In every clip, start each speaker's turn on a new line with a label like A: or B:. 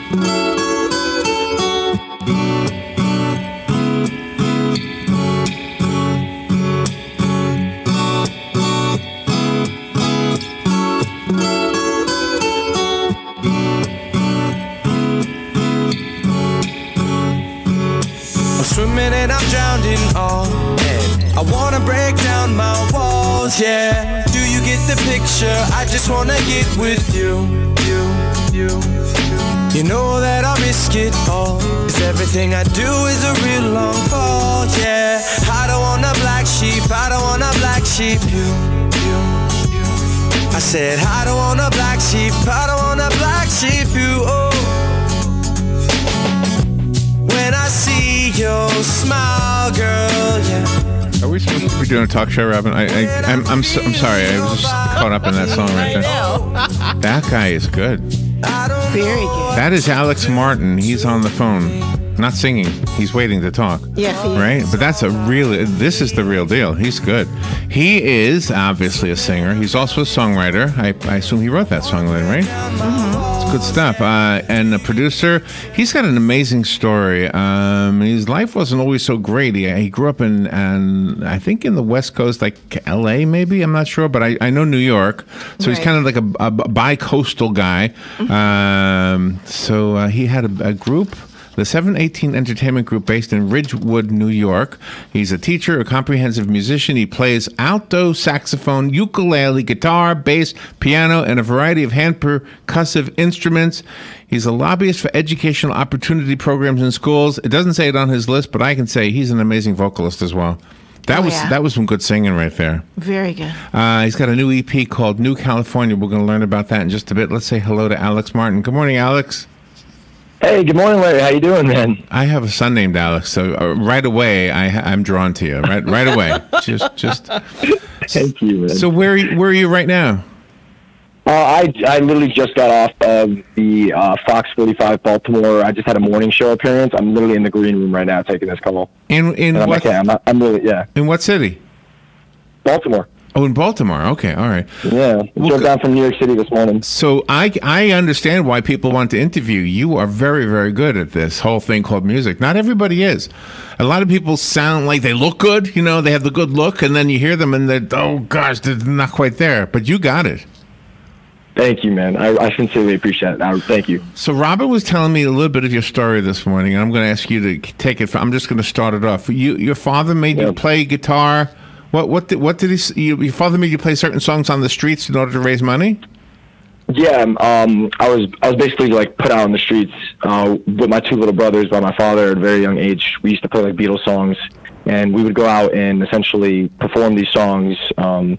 A: Swimming and I'm drowned in awe, and I wanna break down my walls, yeah. Do you get the picture? I just wanna get with you. You know that I'll risk it all, 'cause everything I do is a real long fall, yeah. I don't want a black sheep, I don't want a black sheep, you. I said I don't want a black sheep, I don't want a black sheep, you, oh. When I see your smile, girl, yeah.
B: Are we supposed to be doing a talk show, Robin? I'm sorry, I was just caught up in that song right there. That guy is good.
C: Very good.
B: That is Alex Martin. He's on the phone, not singing. He's waiting to talk.
C: Yes, he is.
B: Right? But that's this is the real deal. He's good. He is obviously a singer. He's also a songwriter. I assume he wrote that song then, right? Mm-hmm. It's good stuff. And a producer. He's got an amazing story. His life wasn't always so great. He grew up in I think in the West Coast, like L.A. maybe. I'm not sure, but I know New York. So he's kind of like a bi-coastal guy. So he had a group, the 718 Entertainment Group, based in Ridgewood, New York. He's a teacher, a comprehensive musician. He plays alto, saxophone, ukulele, guitar, bass, piano, and a variety of hand percussive instruments. He's a lobbyist for educational opportunity programs in schools. It doesn't say it on his list, but I can say he's an amazing vocalist as well. That was some good singing right there.
C: Very good.
B: He's got a new EP called New California. We're going to learn about that in just a bit. Let's say hello to Alex Martin. Good morning, Alex.
D: Hey, good morning, Larry. How you doing, man?
B: I have a son named Alex, so right away I'm drawn to you. Right away. Just.
D: Thank you, man.
B: So where are you right now?
D: I literally just got off of the Fox 45 Baltimore. I just had a morning show appearance. I'm literally in the green room right now taking this call.
B: In what?
D: I'm really, yeah.
B: In what city?
D: Baltimore.
B: Oh, in Baltimore. Okay, all right.
D: Yeah, drove down from New York City this morning.
B: So I understand why people want to interview you. Are very, very good at this whole thing called music. Not everybody is. A lot of people sound like they look good. You know, they have the good look, and then you hear them, and oh gosh, they're not quite there. But you got it.
D: Thank you, man. I sincerely appreciate it. Thank you.
B: So Robert was telling me a little bit of your story this morning, and I'm going to ask you to take it. I'm just going to start it off. Your father made you play guitar. What did he? Your father made you play certain songs on the streets in order to raise money?
D: Yeah, I was basically like put out on the streets with my two little brothers by my father at a very young age. We used to play like Beatles songs, and we would go out and essentially perform these songs and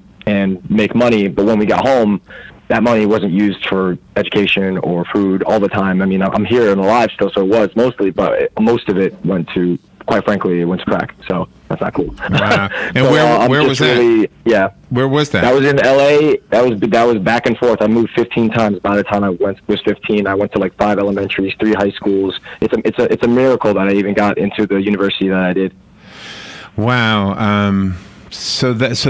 D: make money. But when we got home, that money wasn't used for education or food all the time. I mean, I'm here and alive still, so it was mostly, but most of it went to, quite frankly, it went to crack. So that's not cool.
B: Wow. And so, where was
D: that? Yeah.
B: Where was that?
D: That was in L.A. That was back and forth. I moved 15 times by the time I was 15. I went to like 5 elementaries, 3 high schools. It's a miracle that I even got into the university that I did.
B: Wow. But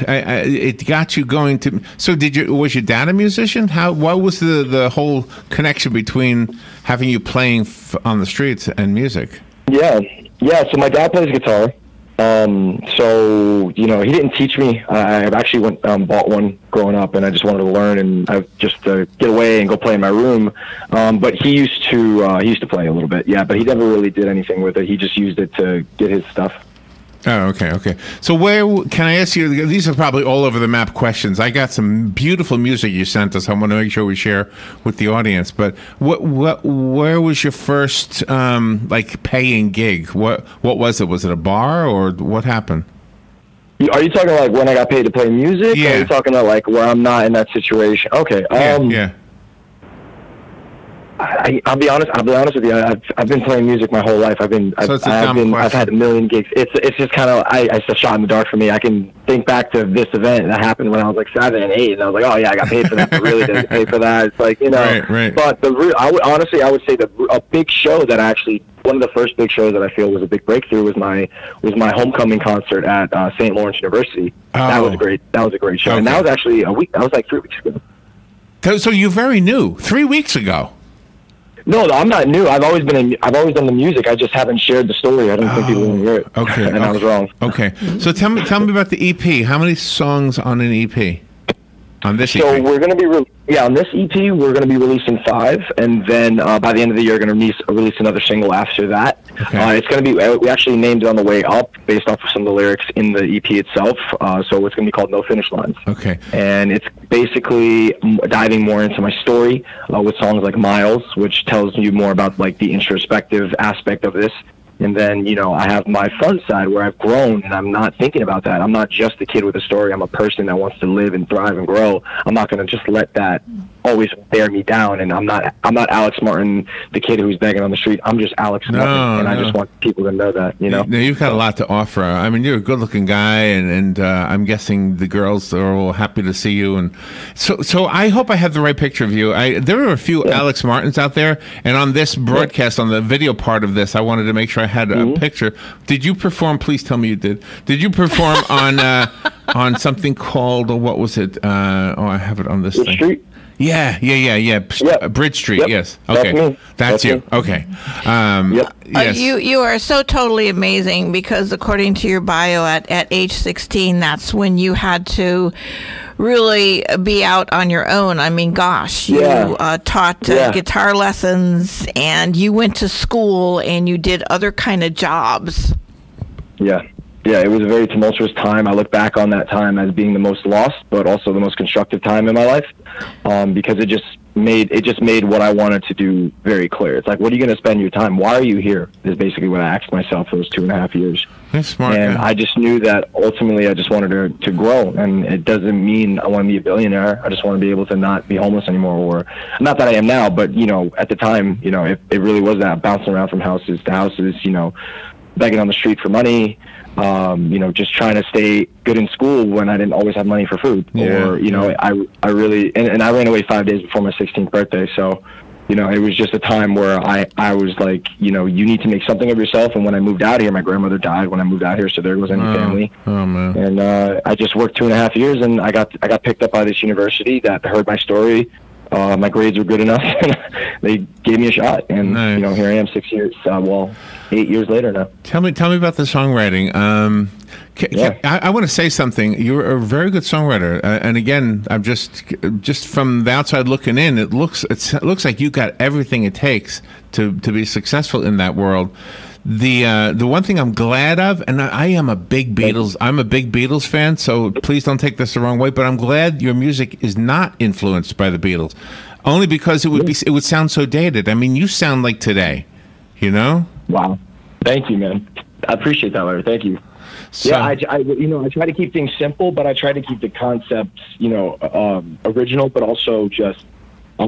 B: it got you going to. So was your dad a musician? What was the whole connection between having you playing on the streets and music?
D: Yeah. So my dad plays guitar. So he didn't teach me. I actually bought one growing up, and I just wanted to learn and just to get away and go play in my room. But he used to play a little bit. Yeah, but he never really did anything with it. He just used it to get his stuff.
B: Oh, okay. So where can I ask you? These are probably all over the map questions. I got some beautiful music you sent us. I want to make sure we share with the audience. But where was your first paying gig? What was it? Was it a bar or what happened?
D: Are you talking like when I got paid to play music?
B: Yeah.
D: Or are you talking about like where I'm not in that situation? Okay.
B: Yeah.
D: I'll be honest with you. I've been playing music my whole life. I've had a million gigs. It's just kind of it's a shot in the dark for me. I can think back to this event that happened when I was like 7 and 8, and I was like, oh yeah, I got paid for that. I really didn't pay for that. It's like
B: Right.
D: But I would say a big show that one of the first big shows that I feel was a big breakthrough was my homecoming concert at St. Lawrence University.
B: Oh.
D: That was a great show,
B: okay.
D: And that was actually a week. That was like 3 weeks ago.
B: So you're very new. 3 weeks ago.
D: No, I'm not new. I've always done the music. I just haven't shared the story. I don't think people want to hear it.
B: Okay,
D: and I was wrong.
B: Okay, so tell me about the EP. How many songs on an EP? On this EP?
D: So we're going to be on this EP. We're going to be releasing 5, and then by the end of the year, we're going to release another single after that.
B: Okay.
D: It's going to be. We actually named it on the way up based off of some of the lyrics in the EP itself. So it's going to be called No Finish Lines.
B: Okay.
D: And it's basically diving more into my story with songs like Miles, which tells you more about like the introspective aspect of this. And then, I have my fun side where I've grown and I'm not thinking about that. I'm not just a kid with a story. I'm a person that wants to live and thrive and grow. I'm not going to just let that always bear me down. And I'm not Alex Martin, the kid who's begging on the street. I'm just Alex Martin. And I just want people to know that,
B: Now, you've got a lot to offer. I mean, you're a good looking guy and I'm guessing the girls are all happy to see you. And so I hope I have the right picture of you. There are a few Alex Martins out there. And on this broadcast, on the video part of this, I wanted to make sure I had a picture. Did you perform? Please tell me you did. Did you perform on something called, what was it? I have it on this thing.
D: Street?
B: Yeah.
D: Yep.
B: Bridge Street,
D: yep.
B: Yes. Okay. That's you.
D: Me.
B: Okay.
D: Yep.
B: Yes.
C: You are so totally amazing because according to your bio at age 16, that's when you had to really be out on your own. I mean, gosh, you taught guitar lessons and you went to school and you did other kind of jobs.
D: Yeah, it was a very tumultuous time. I look back on that time as being the most lost, but also the most constructive time in my life, because it just made what I wanted to do very clear. It's like, what are you going to spend your time? Why are you here? Is basically what I asked myself for those 2.5 years.
B: That's smart.
D: And I just knew that ultimately I just wanted to grow, and it doesn't mean I want to be a billionaire. I just want to be able to not be homeless anymore, or not that I am now, but at the time, it really was that, bouncing around from houses to houses, begging on the street for money. Just trying to stay good in school when I didn't always have money for food. I really, and I ran away 5 days before my 16th birthday. So, it was just a time where I was like, you need to make something of yourself. And when I moved out here, my grandmother died when I moved out here. So there wasn't any family.
B: Oh, man.
D: And, I just worked 2.5 years and I got picked up by this university that heard my story. My grades were good enough. They gave me a shot, and
B: nice.
D: Here I am 6 years. 8 years later now.
B: Tell me about the songwriting. I want to say something. You're a very good songwriter, and again, I'm just from the outside looking in. It looks like you got everything it takes to be successful in that world. The one thing I'm glad of, and I am a big Beatles fan, so please don't take this the wrong way, but I'm glad your music is not influenced by the Beatles, only because it would sound so dated. I mean, you sound like today,
D: Wow, thank you, man. I appreciate that, Larry. Thank you. So, I try to keep things simple, but I try to keep the concepts, original, but also just, I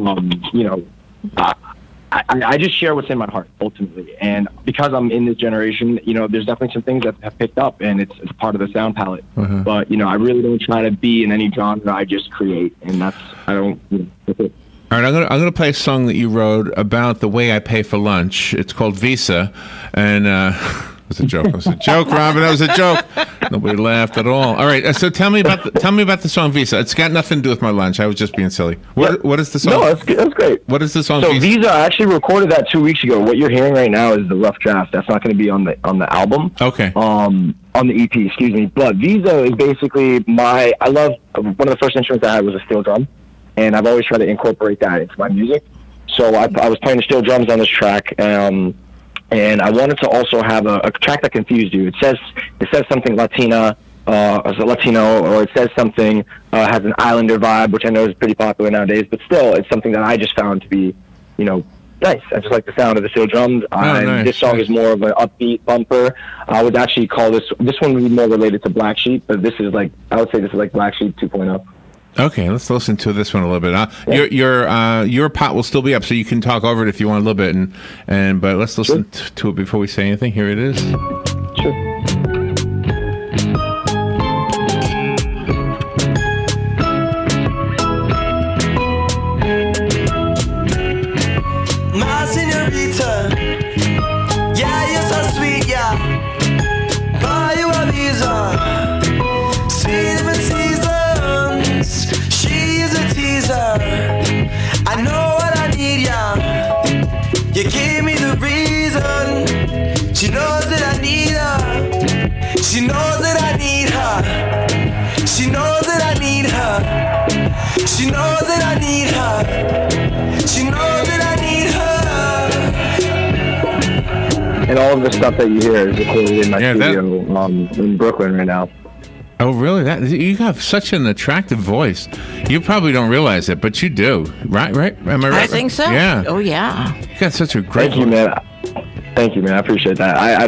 D: just share what's in my heart ultimately, and because I'm in this generation, there's definitely some things that have picked up, and it's part of the sound palette. But I really don't try to be in any genre. I just create, and that's it.
B: All right, I'm gonna play a song that you wrote about the way I pay for lunch. It's called Visa, and it was a joke. It was a joke, Robin. That was a joke. Nobody laughed at all. All right, so tell me about the song Visa. It's got nothing to do with my lunch. I was just being silly. What is the song?
D: No, that's great.
B: What is the song?
D: So Visa, I actually recorded that 2 weeks ago. What you're hearing right now is the rough draft. That's not going to be on the album.
B: Okay.
D: On the EP, excuse me. But Visa is basically I love, one of the first instruments I had was a steel drum, and I've always tried to incorporate that into my music. So I was playing the steel drums on this track, and I wanted to also have a track that confused you. It says something Latino, or it says something has an Islander vibe, which I know is pretty popular nowadays. But still, it's something that I just found to be, nice. I just like the sound of the steel drums.
B: Nice.
D: This song is more of an upbeat bumper. I would actually call this one would be more related to Black Sheep, but I would say this is like Black Sheep 2.0.
B: Okay, let's listen to this one a little bit. Your pot will still be up, so you can talk over it if you want a little bit, but let's listen to it before we say anything. Here it is.
D: Sure.
A: My señorita, yeah, you're so sweet, yeah. Buy you a visa, sweet different seasons. She is a teaser. I know what I need, yeah. You give me the reason. She knows that I need her. She knows that I need her. She knows that I need her. She knows that I need her. She knows that I need her.
D: And all of the stuff that you hear is recorded in my studio in Brooklyn right now.
B: Oh, really? You have such an attractive voice. You probably don't realize it, but you do. Right? Am I right?
C: I think so.
B: Yeah.
C: Oh, yeah.
B: You got such a great
D: Thank you, man. Thank you, man. I appreciate that. I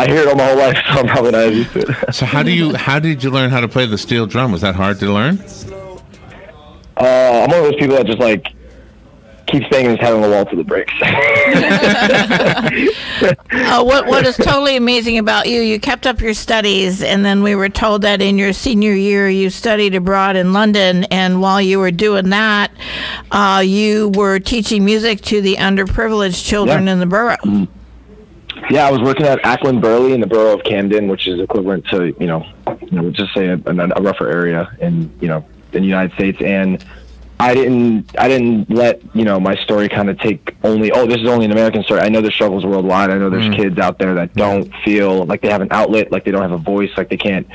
D: hear it all my whole life, so I'm probably not used to it.
B: So how did you learn how to play the steel drum? Was that hard to learn?
D: I'm one of those people that just like keeps banging his head on the wall till it breaks.
C: What is totally amazing about you kept up your studies, and then we were told that in your senior year you studied abroad in London, and while you were doing that, you were teaching music to the underprivileged children in the borough.
D: Yeah, I was working at Ackland Burley in the borough of Camden, which is equivalent to, just say a rougher area in the United States. And I didn't let, my story kind of take only, this is only an American story. I know there's struggles worldwide. I know there's kids out there that don't feel like they have an outlet, like they don't have a voice, like they can't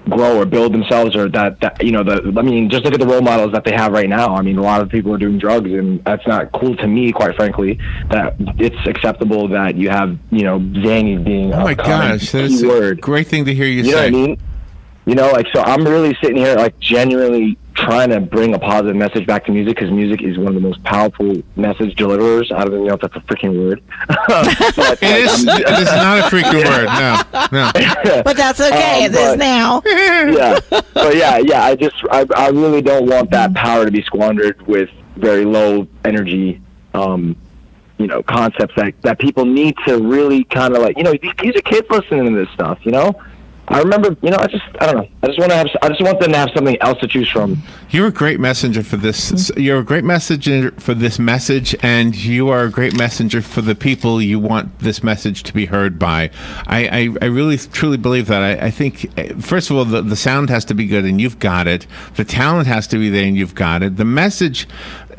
D: grow or build themselves, or just look at the role models that they have right now. I mean, a lot of people are doing drugs, and that's not cool to me, quite frankly, that it's acceptable that you have, Zanny being
B: oh my gosh, that's a great thing to hear you say.
D: You know what I mean? So I'm really sitting here, like, genuinely trying to bring a positive message back to music, because music is one of the most powerful message deliverers. I don't even know if that's a freaking word. But,
B: it's not a freaking word. No.
C: But that's okay. It is now.
D: Yeah. But yeah. I really don't want that power to be squandered with very low energy, concepts that people need to really kind of like, these are kids listening to this stuff, I remember, I don't know. I just want them to have something else to choose from.
B: You're a great messenger for this. You're a great messenger for this message, and you are a great messenger for the people you want this message to be heard by. I really, truly believe that. I think, first of all, the sound has to be good, and you've got it. The talent has to be there, and you've got it. The message,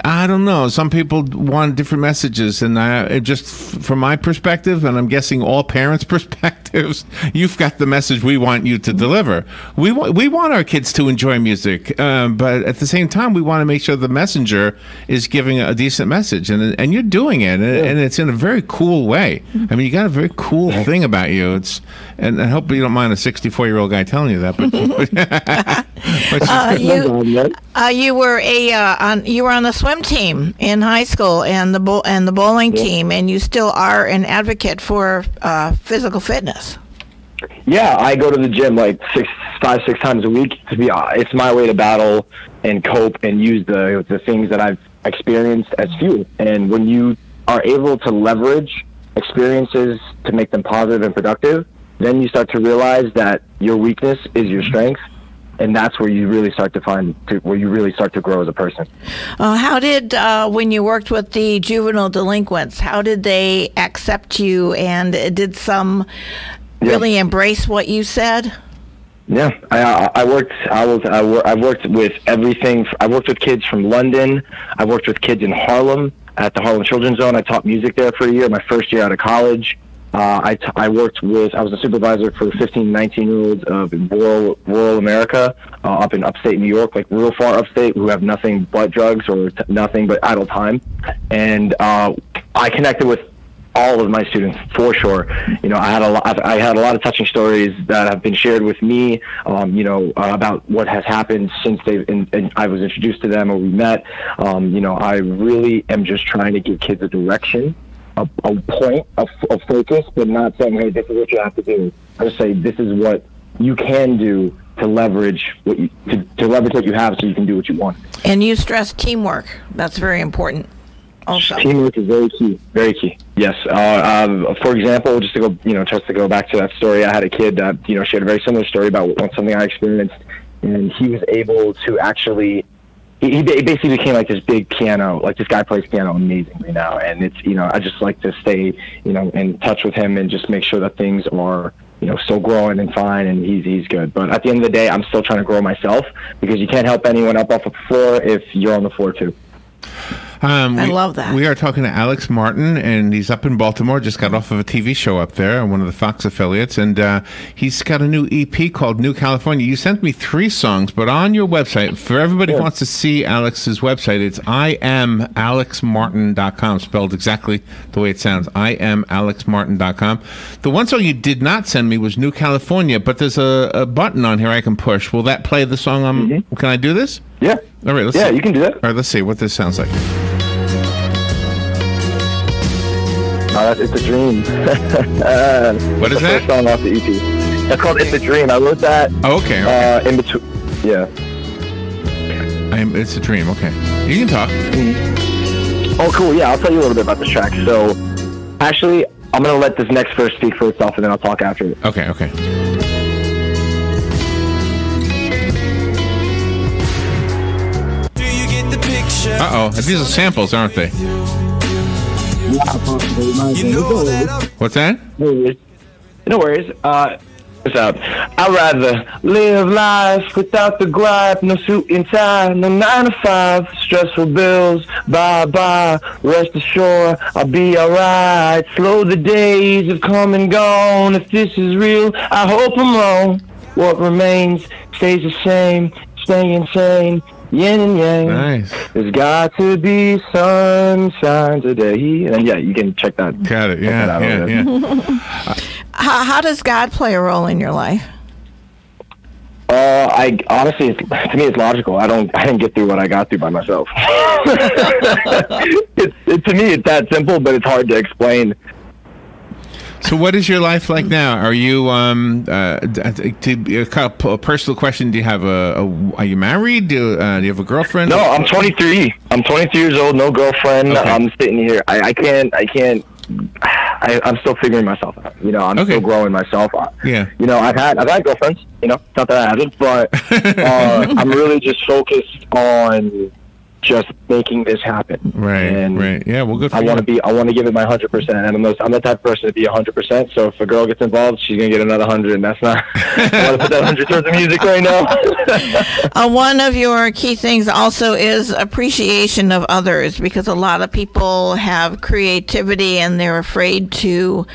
B: I don't know. Some people want different messages, and just from my perspective, and I'm guessing all parents' perspectives, you've got the message we want you to deliver. We want our kids to enjoy music, but at the same time, we want to make sure the messenger is giving a decent message, and you're doing it, and it's in a very cool way. I mean, you got a very cool thing about you. And I hope you don't mind a 64-year-old guy telling you that.
C: You were on the swim team in high school and the bowling team, and you still are an advocate for physical fitness.
D: Yeah, I go to the gym like 5-6 times a week. It's my way to battle and cope and use the things that I've experienced as fuel. And when you are able to leverage experiences to make them positive and productive, then you start to realize that your weakness is your strength. And that's where you really start to grow as a person.
C: How did, when you worked with the juvenile delinquents, how did they accept you, and did some really embrace what you said?
D: Yeah, I've worked with everything. I worked with kids from London. I worked with kids in Harlem at the Harlem Children's Zone. I taught music there for a year, my first year out of college. I was a supervisor for 15, 19-year-olds in rural America, up in upstate New York, like real far upstate, who have nothing but drugs or nothing but idle time. And I connected with all of my students for sure. I had a lot of touching stories that have been shared with me, about what has happened since I was introduced to them or we met. I really am just trying to give kids a direction, a point of focus, but not saying, hey, this is what you have to do. I just say, this is what you can do to leverage what you have, so you can do what you want.
C: And you stress teamwork. That's very important. Also,
D: teamwork is very key. Very key. Yes. For example, just to go back to that story, I had a kid that shared a very similar story about something I experienced, and he was able to actually. He basically became like this big piano, like this guy plays piano amazingly now, and it's I just like to stay in touch with him and just make sure that things are still growing and fine, and he's good. But at the end of the day, I'm still trying to grow myself, because you can't help anyone up off the floor if you're on the floor too.
C: I love that.
B: We are talking to Alex Martin, and he's up in Baltimore. Just got off of a TV show up there on one of the Fox affiliates, and he's got a new EP called New California. You sent me 3 songs, but on your website, for everybody who wants to see Alex's website, it's IamAlexMartin.com, spelled exactly the way it sounds, IamAlexMartin.com. The one song you did not send me was New California, but there's a button on here I can push. Will that play the song? Can I do this?
D: Yeah.
B: All right, let's
D: see.
B: You
D: can do that.
B: All right, let's see what this sounds like.
D: It's a Dream.
B: What is that?
D: First song off the EP. That's called It's a Dream. I wrote that.
B: Oh, okay.
D: In between. Yeah.
B: It's a Dream. Okay. You can talk.
D: Oh, cool. Yeah, I'll tell you a little bit about this track. So, actually, I'm going to let this next verse speak for itself, and then I'll talk after it.
B: Okay. Uh-oh. These are samples, aren't they? What's that?
D: No worries. What's up? I'd rather live life without the gripe, no suit and tie, no 9 to 5, stressful bills, bye-bye, rest assured I'll be alright. Slow the days have come and gone, if this is real, I hope I'm wrong. What remains stays the same, stay insane. Yin and yang.
B: Nice.
D: There's got to be sunshine today. And yeah, you can check that.
B: Got it. Yeah.
C: How does God play a role in your life?
D: I honestly, to me, it's logical. I didn't get through what I got through by myself. To me, it's that simple, but it's hard to explain.
B: So, what is your life like now? Are you a personal question? Do you have are you married? Do you have a girlfriend?
D: No, I'm 23. I'm 23 years old. No girlfriend. Okay. I'm sitting here. I'm still figuring myself out. You know, I'm still growing myself.
B: Yeah.
D: You know, I've had girlfriends. You know, not that I haven't, but I'm really just focused on just making this happen.
B: Right. Yeah. Well, good for you.
D: I want to give it my 100%, and I'm the type of person to be 100%. So if a girl gets involved, she's gonna get another 100, and that's not. I want to put that 100 towards the music right now.
C: One of your key things also is appreciation of others, because a lot of people have creativity and they're afraid to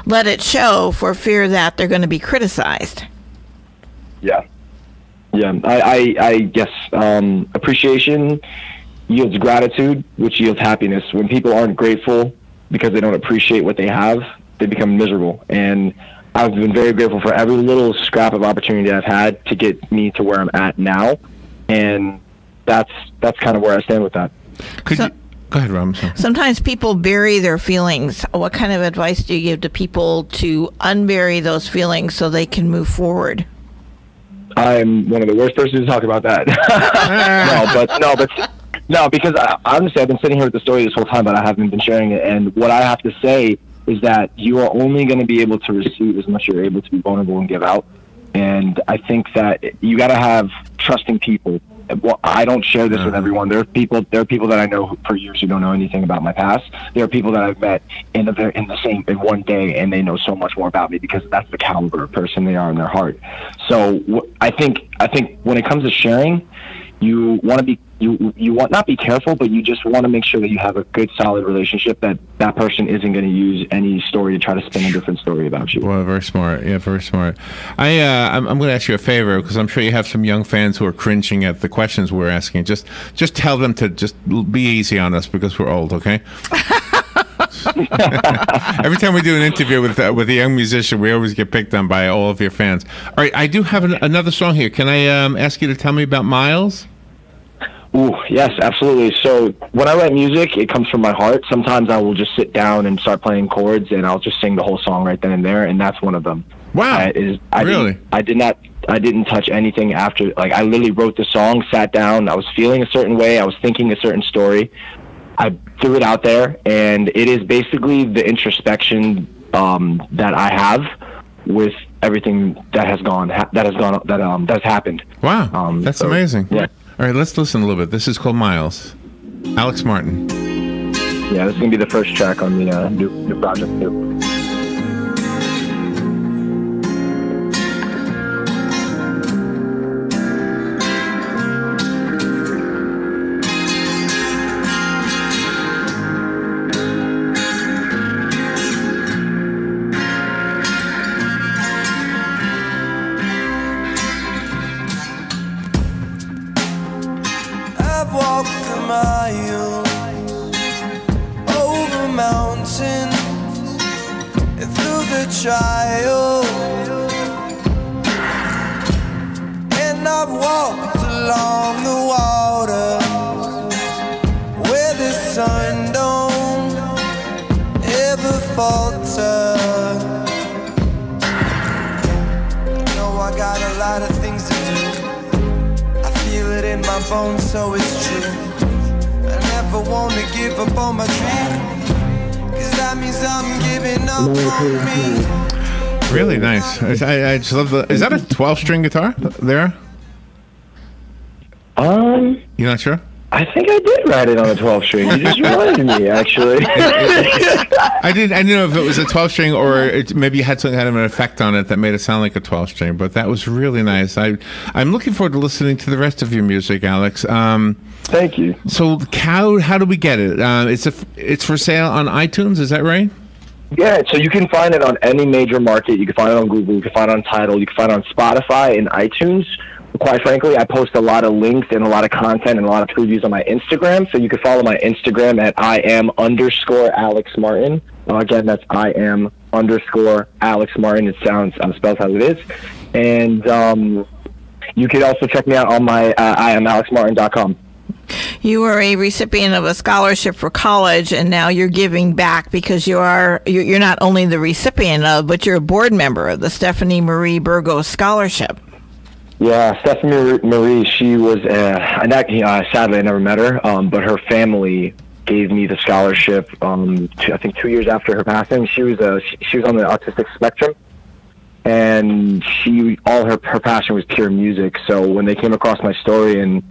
C: let it show for fear that they're going to be criticized.
D: Yeah. I guess appreciation yields gratitude, which yields happiness. When people aren't grateful because they don't appreciate what they have, they become miserable. And I've been very grateful for every little scrap of opportunity I've had to get me to where I'm at now. And that's kind of where I stand with that.
B: Go ahead, Rob.
C: Sometimes people bury their feelings. What kind of advice do you give to people to unbury those feelings so they can move forward?
D: I'm one of the worst persons to talk about that. No, because honestly, I've been sitting here with the story this whole time, but I haven't been sharing it. And what I have to say is that you are only going to be able to receive as much as you're able to be vulnerable and give out. And I think that you got to have trusting people. Well, I don't share this with everyone. There are people that I know for years who don't know anything about my past. There are people that I've met in one day, and they know so much more about me because that's the caliber of person they are in their heart. So I think when it comes to sharing, you want to be not be careful, but you just want to make sure that you have a good, solid relationship, that person isn't going to use any story to try to spin a different story about you.
B: Well, very smart. Yeah, very smart. I'm going to ask you a favor, because I'm sure you have some young fans who are cringing at the questions we're asking. Just tell them to just be easy on us because we're old, okay? Every time we do an interview with a young musician, we always get picked on by all of your fans. All right, I do have another song here. Can I ask you to tell me about Miles?
D: Ooh, yes, absolutely. So when I write music, it comes from my heart. Sometimes I will just sit down and start playing chords, and I'll just sing the whole song right then and there, and that's one of them.
B: Wow. Really?
D: I didn't touch anything after. Like, I literally wrote the song, sat down, I was feeling a certain way, I was thinking a certain story. I threw it out there, and it is basically the introspection that I have with everything that has happened.
B: Wow, that's amazing.
D: Yeah.
B: All right, let's listen a little bit. This is called Miles. Alex Martin.
D: Yeah, this is going to be the first track on the new project, too.
A: miles, over mountains, and through the trial. And I've walked along the water where the sun don't ever falter. No, I got a lot of things to do. I feel it in my bones, so it's true. I never wanna give up on my dream, 'cause that means I'm giving up on me.
B: Really nice. I just love the. Is that a 12-string guitar there? You're not sure?
D: I think I did write it on a 12-string. You just reminded me, actually.
B: I didn't know if it was a 12-string or maybe you had some kind of an effect on it that made it sound like a 12-string, but that was really nice. I'm looking forward to listening to the rest of your music, Alex.
D: Thank you.
B: So how do we get it? It's for sale on iTunes, is that right?
D: Yeah, so you can find it on any major market. You can find it on Google. You can find it on Tidal. You can find it on Spotify and iTunes. Quite frankly, I post a lot of links and a lot of content and a lot of previews on my Instagram. So you can follow my Instagram at @Iam_Alex Martin. Again, that's Iam_Alex Martin. It spells how it is. And you can also check me out on my IamAlexMartin.com.
C: You are a recipient of a scholarship for college, and now you're giving back because you're not only the recipient of, but you're a board member of the Stephanie Marie Burgos Scholarship.
D: Yeah, Stephanie Marie, she was, sadly I never met her, but her family gave me the scholarship, I think 2 years after her passing. She was on the autistic spectrum, and her passion was pure music. So when they came across my story, and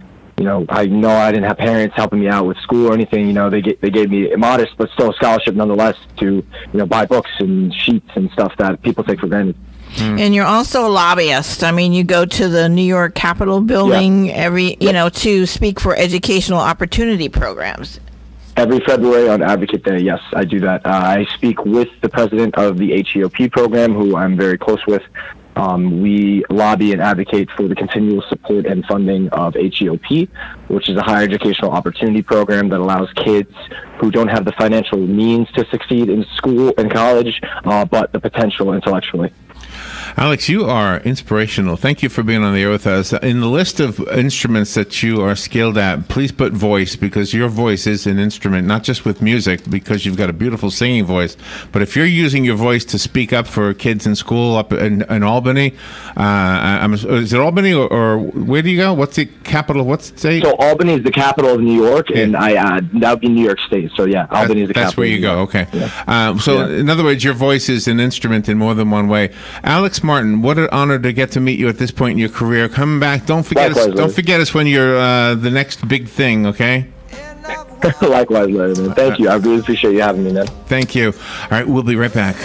D: I didn't have parents helping me out with school or anything, they gave me a modest but still a scholarship nonetheless to buy books and sheets and stuff that people take for granted.
C: And you're also a lobbyist. I mean, you go to the New York Capitol building to speak for educational opportunity programs.
D: Every February on Advocate Day, yes, I do that. I speak with the president of the HEOP program, who I'm very close with. We lobby and advocate for the continual support and funding of HEOP, which is a higher educational opportunity program that allows kids who don't have the financial means to succeed in school and college, but the potential intellectually.
B: Alex, you are inspirational. Thank you for being on the air with us. In the list of instruments that you are skilled at, please put voice, because your voice is an instrument, not just with music, because you've got a beautiful singing voice, but if you're using your voice to speak up for kids in school up in Albany, is it Albany or where do you go? What's the capital? What's the state?
D: So Albany is the capital of New York, and that would be New York State. So yeah, Albany is the capital.
B: That's where you go. Okay.
D: Yeah.
B: In other words, your voice is an instrument in more than one way. Alex Martin, what an honor to get to meet you at this point in your career. Come back. Don't forget us. Don't forget us when you're the next big thing. Okay.
D: Likewise, Larry, man. Thank you. I really appreciate you having me, man.
B: Thank you. All right, we'll be right back.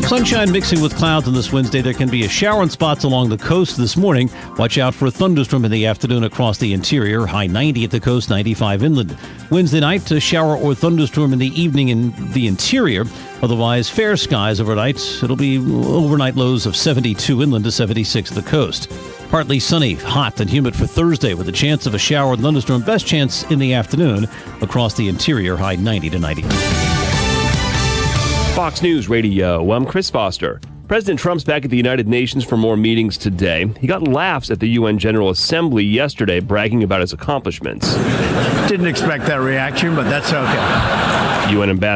E: Sunshine mixing with clouds on this Wednesday. There can be a shower in spots along the coast this morning. Watch out for a thunderstorm in the afternoon across the interior. High 90 at the coast, 95 inland. Wednesday night, a shower or thunderstorm in the evening in the interior. Otherwise, fair skies overnight. It'll be overnight lows of 72 inland to 76 at the coast. Partly sunny, hot and humid for Thursday with a chance of a shower and thunderstorm. Best chance in the afternoon across the interior. High 90 to 90.
F: Fox News Radio, I'm Chris Foster. President Trump's back at the United Nations for more meetings today. He got laughs at the UN General Assembly yesterday, bragging about his accomplishments.
G: Didn't expect that reaction, but that's okay.
F: UN Ambassador